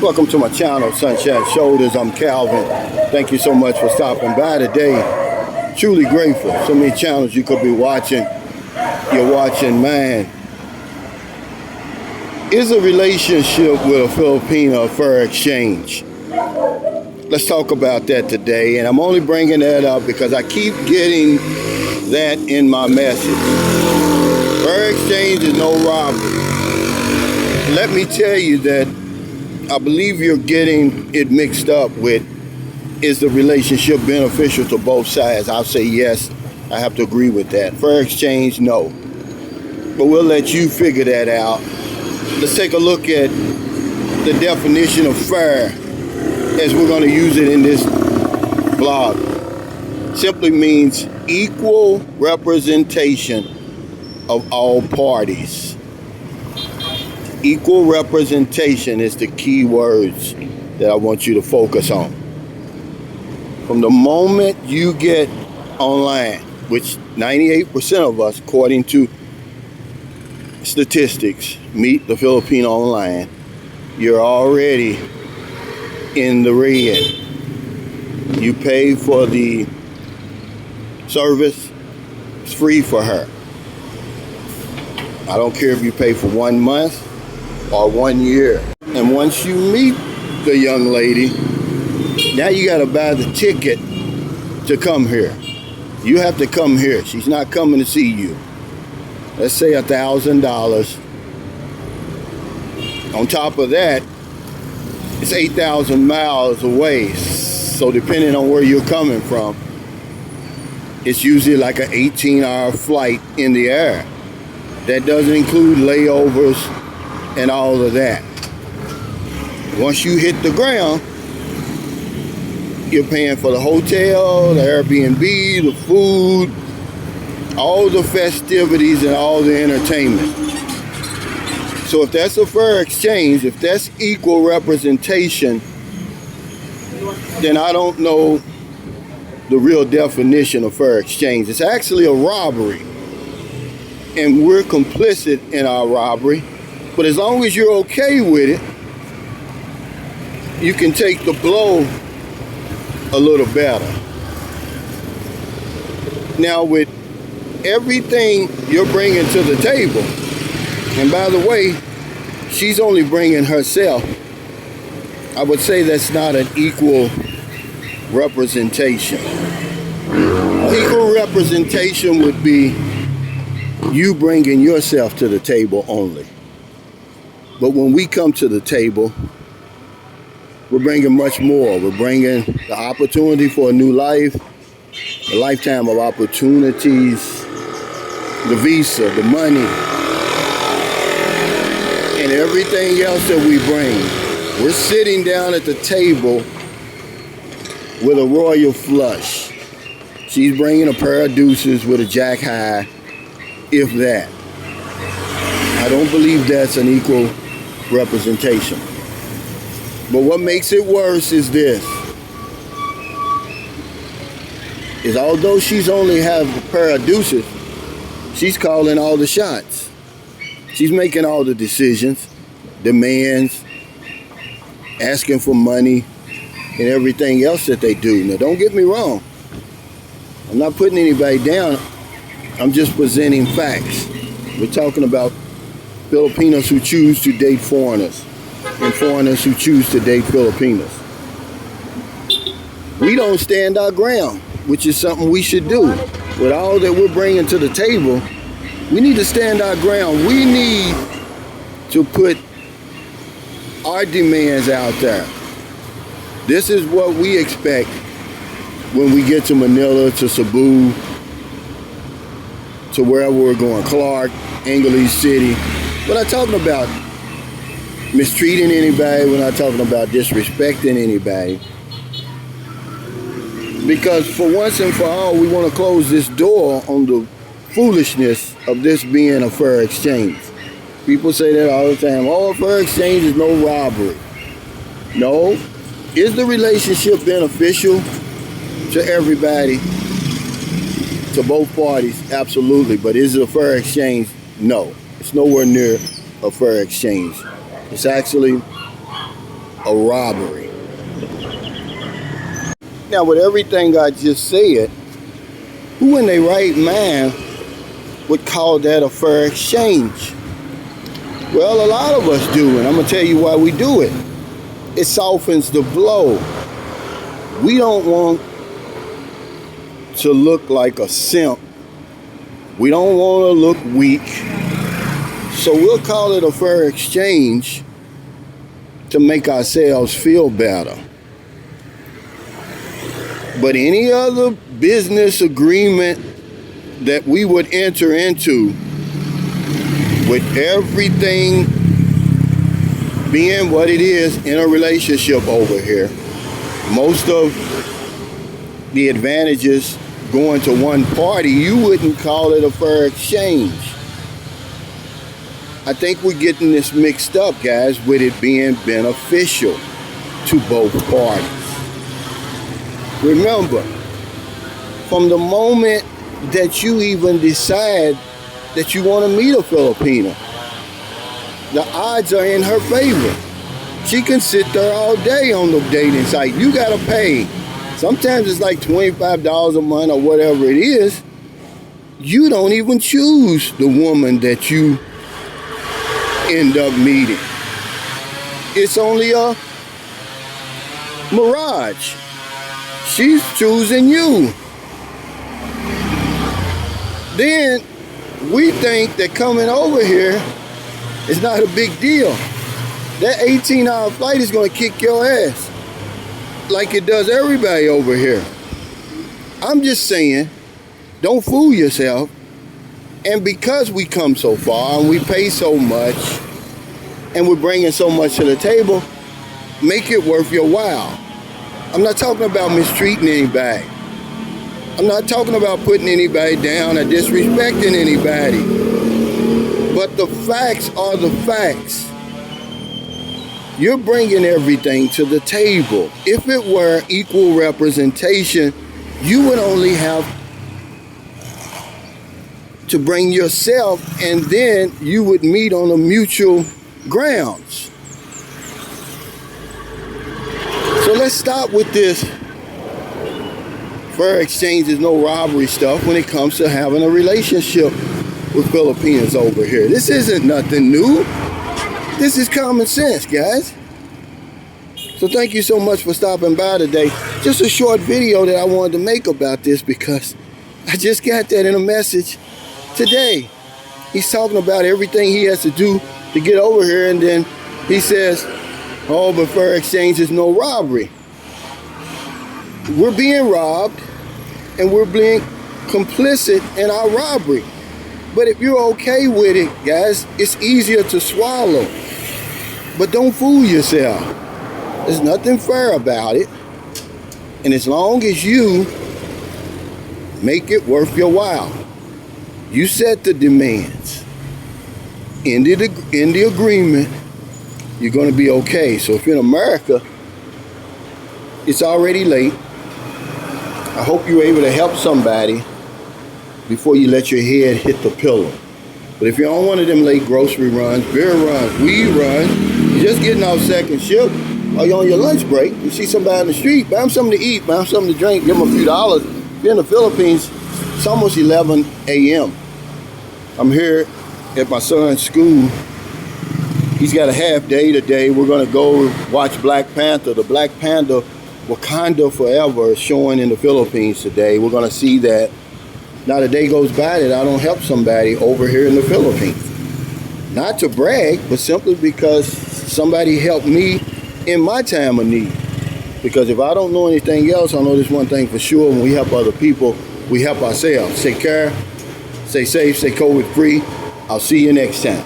Welcome to my channel, Sunshine Shoulders. I'm Calvin. Thank you so much for stopping by today. Truly grateful. So many channels you could be watching. You're watching mine. Is a relationship with a Filipina a fair exchange? Let's talk about that today. And I'm only bringing that up because I keep getting that in my message. Fair exchange is no robbery. Let me tell you that I believe you're getting it mixed up with, is the relationship beneficial to both sides? I'll say yes, I have to agree with that. Fair exchange, no. But we'll let you figure that out. Let's take a look at the definition of fair as we're going to use it in this blog. Simply means equal representation of all parties. Equal representation is the key words that I want you to focus on. From the moment you get online, which 98% of us, according to statistics, meet the Filipino online, you're already in the red. You pay for the service, it's free for her. I don't care if you pay for 1 month or 1 year. And once you meet the young lady, now you got to buy the ticket to come here. You have to come here. She's not coming to see you. Let's say $1,000. On top of that, it's 8,000 miles away. So depending on where you're coming from, it's usually like an 18-hour flight in the air. That doesn't include layovers and all of that. Once you hit the ground, you're paying for the hotel, the Airbnb, the food, all the festivities and all the entertainment. So if that's a fair exchange, if that's equal representation, then I don't know the real definition of fair exchange. It's actually a robbery, and we're complicit in our robbery. But as long as you're okay with it, you can take the blow a little better. Now, with everything you're bringing to the table, and by the way, she's only bringing herself, I would say that's not an equal representation. Equal representation would be you bringing yourself to the table only. But when we come to the table, we're bringing much more. We're bringing the opportunity for a new life, a lifetime of opportunities, the visa, the money, and everything else that we bring. We're sitting down at the table with a royal flush. She's bringing a pair of deuces with a jack high, if that. I don't believe that's an equal representation. But what makes it worse is this. Is although she's only have a pair of deuces, she's calling all the shots. She's making all the decisions, demands, asking for money, and everything else that they do. Now, don't get me wrong. I'm not putting anybody down. I'm just presenting facts. We're talking about Filipinos who choose to date foreigners and foreigners who choose to date Filipinos. We don't stand our ground, which is something we should do. With all that we're bringing to the table, we need to stand our ground. We need to put our demands out there. This is what we expect when we get to Manila, to Cebu, to wherever we're going, Clark, Angeles City. We're not talking about mistreating anybody. We're not talking about disrespecting anybody. Because for once and for all, we want to close this door on the foolishness of this being a fair exchange. People say that all the time. Oh, a fair exchange is no robbery. No. Is the relationship beneficial to everybody, to both parties? Absolutely. But is it a fair exchange? No. It's nowhere near a fair exchange. It's actually a robbery. Now, with everything I just said, who in their right mind would call that a fair exchange? Well, a lot of us do, and I'm going to tell you why we do it. It softens the blow. We don't want to look like a simp. We don't want to look weak. So we'll call it a fair exchange to make ourselves feel better. But any other business agreement that we would enter into, with everything being what it is in a relationship over here, most of the advantages going to one party, you wouldn't call it a fair exchange. I think we're getting this mixed up, guys, with it being beneficial to both parties. Remember, from the moment that you even decide that you want to meet a Filipina, the odds are in her favor. She can sit there all day on the dating site. You gotta pay. Sometimes it's like $25 a month or whatever it is. You don't even choose the woman that you end up meeting. It's only a mirage. She's choosing you. Then we think that coming over here is not a big deal. That 18-hour flight is going to kick your ass like it does everybody over here. I'm just saying, don't fool yourself. And because we come so far and we pay so much and we're bringing so much to the table, make it worth your while. I'm not talking about mistreating anybody. I'm not talking about putting anybody down or disrespecting anybody. But the facts are the facts. You're bringing everything to the table. If it were equal representation, you would only have to bring yourself, and then you would meet on a mutual grounds. So let's stop with this fair exchange is no robbery stuff when it comes to having a relationship with Filipinos over here. This isn't nothing new. This is common sense, guys. So thank you so much for stopping by today. Just a short video that I wanted to make about this because I just got that in a message today. He's talking about everything he has to do to get over here, and then he says, oh, but fair exchange is no robbery. We're being robbed and we're being complicit in our robbery. But if you're okay with it, guys, it's easier to swallow. But don't fool yourself. There's nothing fair about it. And as long as you make it worth your while, you set the demands in the agreement, you're going to be okay. So if you're in America, it's already late. I hope you're able to help somebody before you let your head hit the pillow. But if you're on one of them late grocery runs, beer runs, weed runs, you're just getting off second shift, or you're on your lunch break, you see somebody on the street, buy them something to eat, buy them something to drink, give them a few dollars. If you're in the Philippines, it's almost 11 a.m. I'm here at my son's school. He's got a half day today. We're going to go watch Black Panther. The Black Panther Wakanda Forever is showing in the Philippines today. We're going to see that. Not a day goes by that I don't help somebody over here in the Philippines. Not to brag, but simply because somebody helped me in my time of need. Because if I don't know anything else, I know this one thing for sure: when we help other people, we help ourselves. Take care, stay safe, stay COVID free. I'll see you next time.